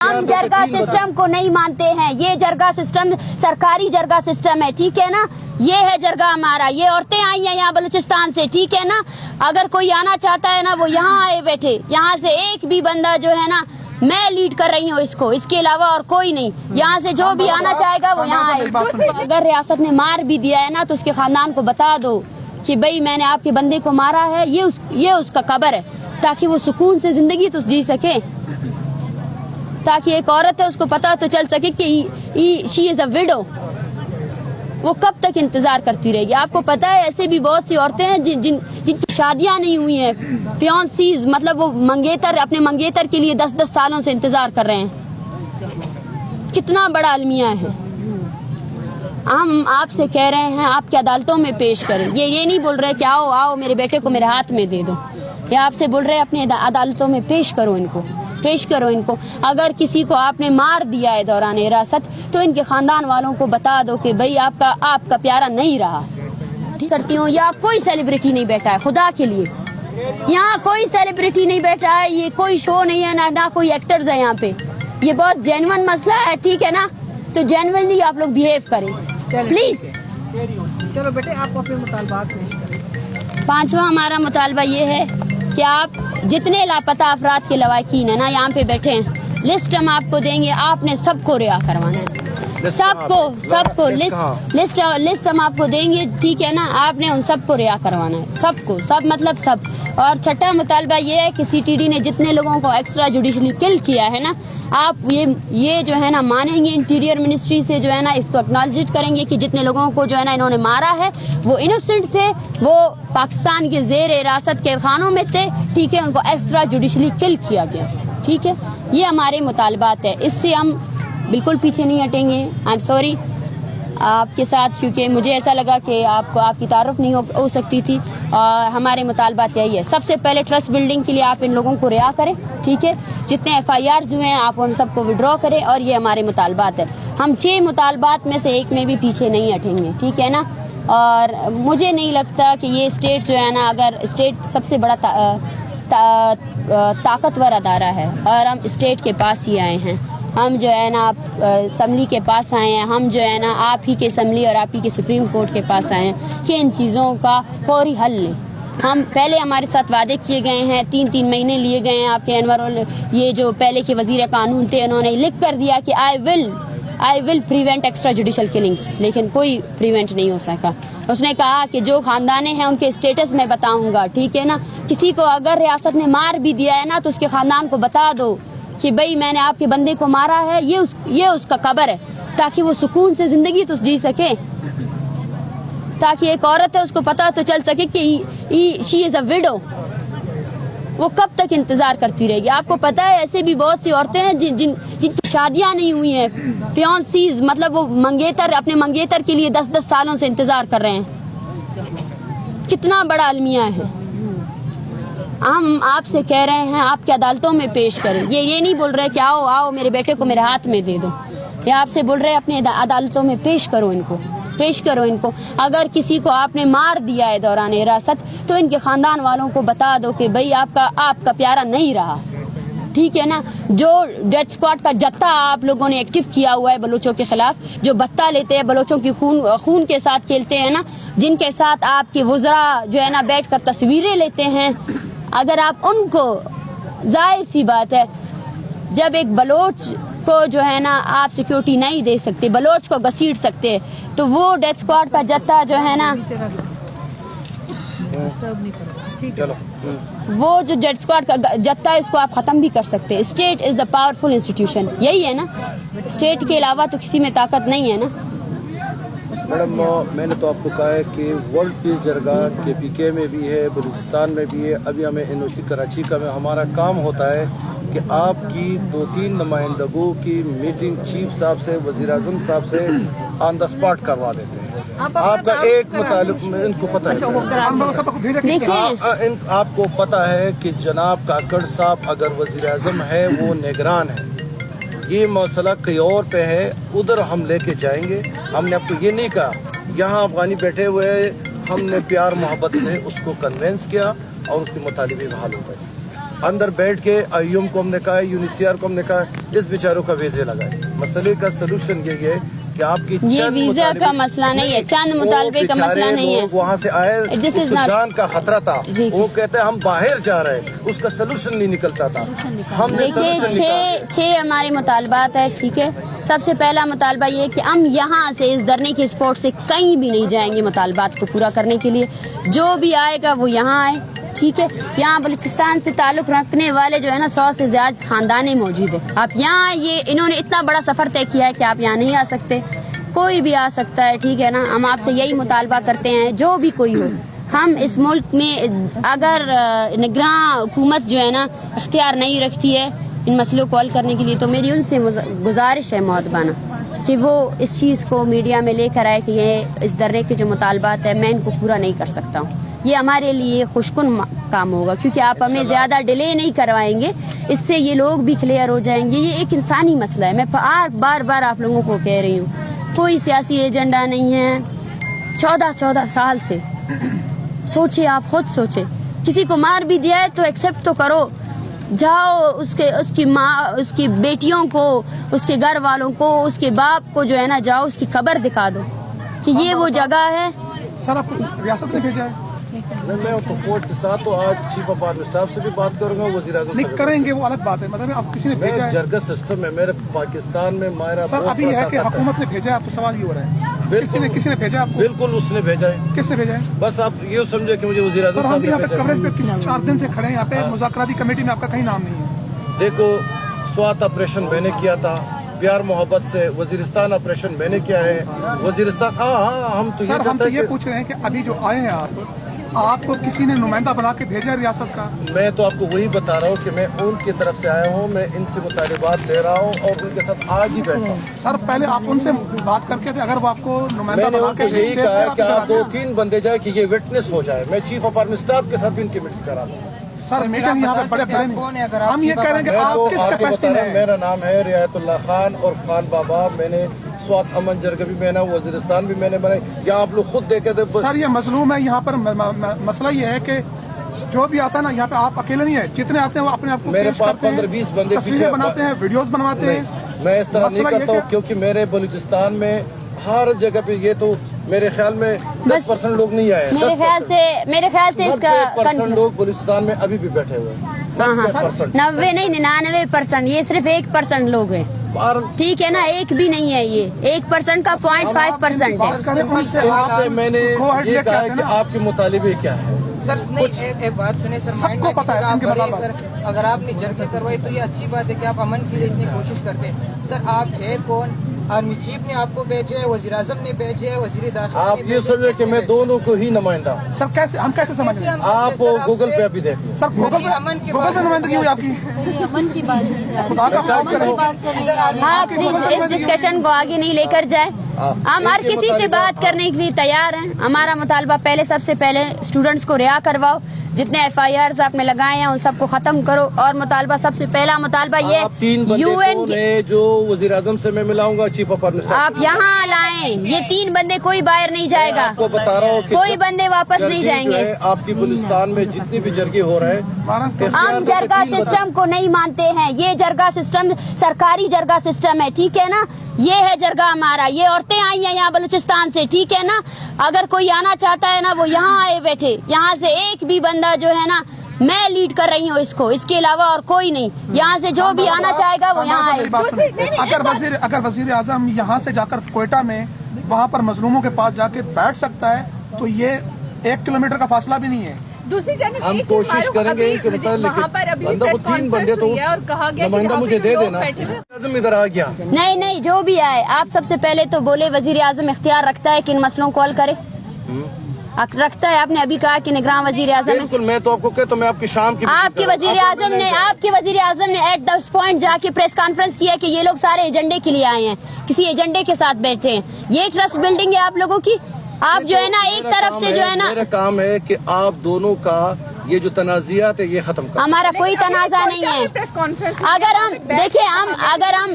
हम जरगा सिस्टम को नहीं मानते हैं। ये जरगा सिस्टम सरकारी जरगा सिस्टम है, ठीक है ना। ये है जरगा हमारा। ये औरतें आई हैं यहाँ बलूचिस्तान से, ठीक है ना। अगर कोई आना चाहता है ना, वो यहाँ आए बैठे। यहाँ से एक भी बंदा जो है ना, मैं लीड कर रही हूँ इसको, इसके अलावा और कोई नहीं। यहाँ से जो भी आना चाहेगा वो यहाँ आए। अगर रियासत ने मार भी दिया है ना, तो उसके खानदान को बता दो कि भाई मैंने आपके बंदे को मारा है, ये उसका कब्र है, ताकि वो सुकून से जिंदगी तो जी सके। ताकि एक औरत है, उसको पता तो चल सके कि शी इज अ विडो। वो कब तक इंतजार करती रहेगी? आपको पता है ऐसे भी बहुत सी औरतें हैं जिनकी शादियां नहीं हुई हैं, फियांसीज, मतलब वो मंगेतर, अपने मंगेतर के लिए 10-10 सालों से इंतजार कर रहे हैं। कितना बड़ा अलमिया है। हम आपसे कह रहे हैं आपकी अदालतों में पेश करें। ये नहीं बोल रहे कि आओ आओ मेरे बेटे को मेरे हाथ में दे दो। ये आपसे बोल रहे हैं अपनी अदालतों में पेश करो इनको, पेश करो इनको। अगर किसी को आपने मार दिया है दौरान हिरासत, तो इनके खानदान वालों को बता दो कि भाई आपका प्यारा नहीं रहा। ठीक करती हूँ। या कोई सेलिब्रिटी नहीं बैठा है, खुदा के लिए यहाँ कोई सेलिब्रिटी नहीं बैठा है। ये कोई शो नहीं है, ना कोई एक्टर्स है यहाँ पे। ये बहुत जेन्युइन मसला है, ठीक है ना। तो जेन्युइनली आप लोग बिहेव करें प्लीज। चलो बेटे, आप अपने मुतालबात पेश करें। 5वां हमारा मुतालबा ये है कि आप जितने लापता अफराद के लवाकिन है ना, यहाँ पे बैठे हैं, लिस्ट हम आपको देंगे। आपने सबको रिहा करवाना है, सबको लिस्ट हम आपको देंगे, ठीक है ना। आपने उन सबको रिहा करवाना है, सबको, सब मतलब सब। और छठा मुतालबा ये है कि सीटीडी ने जितने लोगों को एक्स्ट्रा जुडिशली किल किया है ना, आप ये जो है ना मानेंगे, इंटीरियर मिनिस्ट्री से जो है ना इसको एक्नॉलेज करेंगे कि जितने लोगों को जो है ना इन्होंने मारा है वो इनोसेंट थे, वो पाकिस्तान के जेर हिरासत के खानों में थे, ठीक है। उनको एक्स्ट्रा जुडिशली किल किया गया, ठीक है। ये हमारे मुतालबात है, इससे हम बिल्कुल पीछे नहीं हटेंगे। आई एम सॉरी आपके साथ, क्योंकि मुझे ऐसा लगा कि आपकी तारुफ नहीं हो सकती थी। और हमारे मुतालबात यही है, सबसे पहले ट्रस्ट बिल्डिंग के लिए आप इन लोगों को रिहा करें, ठीक है। जितने FIRs हुए हैं आप उन सबको विड्रॉ करें, और ये हमारे मुतालबात है। हम 6 मुतालबात में से एक में भी पीछे नहीं हटेंगे, ठीक है ना। और मुझे नहीं लगता कि ये स्टेट जो है ना, अगर स्टेट सबसे बड़ा ताकतवर अदारा है, और हम स्टेट के पास ही आए हैं। हम जो है ना असम्बली के पास आए हैं, हम जो है ना आप ही के असम्बली और आप ही के सुप्रीम कोर्ट के पास आए हैं कि इन चीज़ों का फौरी हल लें। हम पहले हमारे साथ वादे किए गए हैं, 3-3 महीने लिए गए हैं। आपके अनवर, ये जो पहले के वजीर कानून थे, उन्होंने लिख कर दिया कि I will prevent extra judicial killings, लेकिन कोई प्रिवेंट नहीं हो सका। उसने कहा कि जो खानदाने हैं उनके स्टेटस मैं बताऊंगा, ठीक है ना। किसी को अगर रियासत ने मार भी दिया है ना, तो उसके खानदान को बता दो कि भाई मैंने आपके बंदे को मारा है, ये उसका कब्र है, ताकि वो सुकून से जिंदगी तो जी सके। ताकि एक औरत है, उसको पता तो चल सके कि शी इज अ विडो। वो कब तक इंतजार करती रहेगी? आपको पता है ऐसे भी बहुत सी औरतें हैं जिनकी शादियां नहीं हुई हैं, फियांसीज, मतलब वो मंगेतर, अपने मंगेतर के लिए 10-10 सालों से इंतजार कर रहे हैं। कितना बड़ा अलमिया है। हम आपसे कह रहे हैं आपकी अदालतों में पेश करें। ये नहीं बोल रहे कि आओ आओ मेरे बेटे को मेरे हाथ में दे दो। ये आपसे बोल रहे हैं अपनी अदालतों में पेश करो इनको, पेश करो इनको। अगर किसी को आपने मार दिया है दौरान हिरासत, तो इनके खानदान वालों को बता दो कि भाई आपका प्यारा नहीं रहा, ठीक है ना। जो डेथ स्क्वाड का जत्था आप लोगों ने एक्टिव किया हुआ है बलोचों के खिलाफ, जो बत्ता लेते हैं बलोचों की खून के साथ खेलते हैं ना, जिनके साथ आपके वुज़रा जो है ना बैठ कर तस्वीरें लेते हैं, अगर आप उनको, जाहिर सी बात है जब एक बलोच को जो है ना आप सिक्योरिटी नहीं दे सकते, बलोच को घसीट सकते, तो वो डेथ स्क्वाड का जत्था जो है ना, वो जो डेथ स्क्वाड का जत्था है, इसको आप खत्म भी कर सकते हैं। State is the powerful institution, यही है ना। स्टेट के अलावा तो किसी में ताकत नहीं है ना। मैडम, मैंने तो आपको कहा है कि वर्ल्ड पीस जरगा KPK में भी है, बलूचिस्तान में भी है। अभी हमें NOC कराची का में हमारा काम होता है कि आपकी 2-3 नुमाइंदगों की मीटिंग चीफ साहब से, वज़ीर-ए-आज़म साहब से ऑन द स्पॉट करवा देते हैं। आपका एक मुतालिब इनको पता है, देखिए आपको पता है कि जनाब काकड़ साहब अगर वज़ीर-ए-आज़म है, वो निगरान है। ये मसला कहीं और पे है, उधर हम लेके जाएंगे। हमने आपको ये नहीं कहा, यहाँ अफगानी बैठे हुए, हमने प्यार मोहब्बत से उसको कन्वेंस किया और उसके मुतालिब बहाल हो गए। अंदर बैठ के आईयूएम को हमने कहा है, यूनिसीआर को हमने कहा है, इस बेचारों का वीज़े लगाए। मसले का सलूशन यही है कि आपकी ये वीजा का मसला नहीं है, चंद मुतालबे का मसला नहीं है। वहाँ से आए, उसको जान का खतरा था, वो कहते हैं हम बाहर जा रहे हैं, उसका सलूशन नहीं निकलता था। हमने देखिए छह हमारे मुतालबात है, ठीक है। सबसे पहला मुतालबा ये कि हम यहाँ से इस धरने के स्पॉट से कहीं भी नहीं जाएंगे मुतालबात को पूरा करने के लिए। जो भी आएगा वो यहाँ आए, ठीक है। यहाँ बलूचिस्तान से ताल्लुक़ रखने वाले जो है ना 100 से ज़्यादा ख़ानदानें मौजूद है। आप यहाँ इन्होंने इतना बड़ा सफ़र तय किया है कि आप यहाँ नहीं आ सकते, कोई भी आ सकता है, ठीक है ना। हम आपसे यही मुतालबा करते हैं, जो भी कोई हो, हम इस मुल्क में अगर निगरान हुकूमत जो है ना इख्तियार नहीं रखती है इन मसलों को हल करने के लिए, तो मेरी उनसे गुजारिश है मौदबाना कि वो इस चीज़ को मीडिया में लेकर आए कि ये इस धरने के जो मुतालबात है मैं इनको पूरा नहीं कर सकता हूँ। ये हमारे लिए खुशकुन काम होगा, क्योंकि आप हमें ज़्यादा डिले नहीं करवाएंगे, इससे ये लोग भी क्लियर हो जाएंगे। ये एक इंसानी मसला है, मैं बार बार आप लोगों को कह रही हूँ, कोई सियासी एजेंडा नहीं है। 14 साल से सोचे, आप खुद सोचे, किसी को मार भी दिया है तो एक्सेप्ट तो करो, जाओ उसकी माँ, उसकी बेटियों को, उसके घर वालों को, उसके बाप को जो है ना जाओ उसकी खबर दिखा दो कि ये वो जगह है। सर आप रियासत ने भेजा है? मैं तो फौज के साथ तो आज चीफ ऑफ आर्मी स्टाफ से भी बात करूंगा, वज़ीर-ए-आज़म नहीं करेंगे, वो अलग बात है। मतलब आप किसी ने भेजा है? जरगा सिस्टम है मेरे पाकिस्तान में, मायरा सर अभी है कि हुकूमत ने भेजा है, आपको सवाल ये हो रहा है किसी ने भेजा आपको? बिल्कुल उसने भेजा है। किसने भेजा है? बस आप ये समझे कि मुझे वज़ीर-ए-आज़म सर साहब हम ने यहाँ पे भेजा है। कवरेज पे 4 दिन से खड़े हैं, यहाँ पे मुज़ाकराती कमेटी में आपका कहीं नाम नहीं है। देखो, स्वात ऑपरेशन मैंने किया था, प्यार मोहब्बत से वजीरिस्तान ऑपरेशन मैंने किया है, वजीरिस्तान। हाँ हम तो सर हम तो ये पूछ रहे हैं कि अभी जो आए हैं आपको किसी ने नुमाइंदा बना के भेजा है रियासत का? मैं तो आपको वही बता रहा हूँ कि मैं उनकी तरफ से आया हूँ, मैं इनसे मुतालिबात ले रहा हूँ और उनके साथ आज ही बैठा हूँ। सर पहले आप उनसे बात करके थे, अगर वो आपको नुमाइंदा मैंने बना उनको के यही कहा है कि आप 2-3 बंदे जाए कि ये विटनेस हो जाए। मैं चीफ ऑफ आर्मी स्टाफ के साथ भी इनकी मीटिंग करा दूँ। सर मीटिंग यहाँ पे बड़े नहीं, हम ये कह रहे हैं कि आप किस कैपेसिटी में? मेरा नाम है रियायतुल्लाह खान और खान बाबा। मैंने स्वात अमन जरगा भी मैंने, वजीरिस्तान भी मैंने बनाई, या आप लोग खुद देखे थे। सर ये मजलूम है यहाँ पर, मसला ये है कि जो भी आता है ना यहाँ पे आप अकेले नहीं है, जितने आते हैं वो अपने आप को मेरे पेश पास करते हैं, 15-20 बंदे तस्वीरें बनाते हैं, वीडियोस बनवाते हैं। मैं इस तरह नहीं करता हूँ, क्योंकि मेरे बलूचिस्तान में हर जगह पे ये तो मेरे ख्याल में 10% लोग नहीं आए। मेरे ख्याल से इसका 90% लोग बलूचिस्तान में अभी भी बैठे हुए हैं। 90 नहीं 99%, ये सिर्फ 1% लोग हैं, ठीक है ना। एक भी नहीं है, ये 1% का 0.5% है। इनसे मैंने ये कहा है कि आपके मुतालिबे क्या है। सर नहीं, एक बात सुने सर, सबको पता है आप बड़े सर, अगर आपने जरगे करवाई तो ये अच्छी बात है कि आप अमन के लिए इतनी कोशिश करते हैं। सर आप है कौन? आर्मी चीफ ने आपको भेजे है, वज़ीर आज़म ने भेजे है, वज़ीर दाखिला ने आप ये समझे कि मैं दोनों को ही नुमाइंदा। सर कैसे, हम कैसे समझ रहे हैं? आप गूगल पे अभी देखिए। सर गूगल पे नुमाइंदगी हुई आपकी? अमन की बात नहीं जा खुदा का खौफ करो। हाँ प्लीज इस डिस्कशन को आगे नहीं लेकर जाए। हम हर किसी से बात करने के लिए तैयार हैं। हमारा मुतालबा पहले, सबसे पहले स्टूडेंट्स को रिहा करवाओ, जितने FIRs आपने लगाए हैं उन सबको खत्म करो। और मुतालबा, सबसे पहला मुतालबा ये UN जो वज़ीर आज़म से मैं मिलाऊंगा, चीफ ऑफ आर्मी स्टाफ आप यहाँ लाएं। ये 3 बंदे कोई बाहर नहीं जाएगा, आपको बता रहा हूँ कोई बंदे वापस नहीं जाएंगे। आपकी बलूचिस्तान में जितनी भी जरगे हो रहे हैं, हम जरगा सिस्टम को नहीं मानते हैं। ये जरगा सिस्टम सरकारी जरगा सिस्टम है, ठीक है ना। ये है जरगा हमारा, ये औरतें आई हैं यहाँ बलूचिस्तान से, ठीक है ना। अगर कोई आना चाहता है ना वो यहाँ आए बैठे, यहाँ से एक भी बंदा जो है ना, मैं लीड कर रही हूँ इसको, इसके अलावा और कोई नहीं। यहाँ से जो भी आना चाहेगा वो यहाँ आए। अगर वज़ीर आज़म यहाँ से जाकर कोयटा में वहाँ पर मजलूमों के पास जाके बैठ सकता है तो ये 1 किलोमीटर का फासला भी नहीं है। दूसरी जानब हम कोशिश करेंगे कि वहाँ पर अभी प्रेस कॉन्फ्रेंस हुई है और कहा गया कि मुझे दे देना। आज़म इधर आ गया। नहीं, जो भी आए, आप सबसे पहले तो बोले वज़ीर आज़म इख्तियार रखता है कि इन मसलों को हल करे, रखता है। आपने अभी कहा कि निगरान वज़ीर आज़म है। बिल्कुल, मैं तो आपको कहता हूँ, मैं आपकी शाम की आपके वज़ीर आज़म ने एट द पॉइंट जाके प्रेस कॉन्फ्रेंस किया कि ये लोग सारे एजेंडे के लिए आए हैं, किसी एजेंडे के साथ बैठे हैं। ये ट्रस्ट बिल्डिंग है आप लोगों की। आप जो है ना एक तरफ से जो है ना, मेरा काम है कि आप दोनों का ये जो तनाज़ियात है ये खत्म कर। हमारा कोई तनाज़ा नहीं है। अगर हम देखिए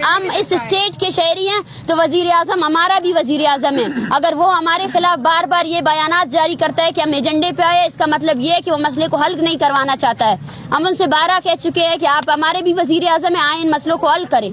हम इस स्टेट के शहरी हैं तो वजीर आज़म हमारा भी वजीर आज़म है। अगर वो हमारे खिलाफ बार बार ये बयानात जारी करता है कि हम एजेंडे पे आए, इसका मतलब ये है कि वो मसले को हल नहीं करवाना चाहता है। हम उनसे 12 कह चुके हैं कि आप हमारे भी वजीर आज़म हैं, आए इन मसलों को हल करें।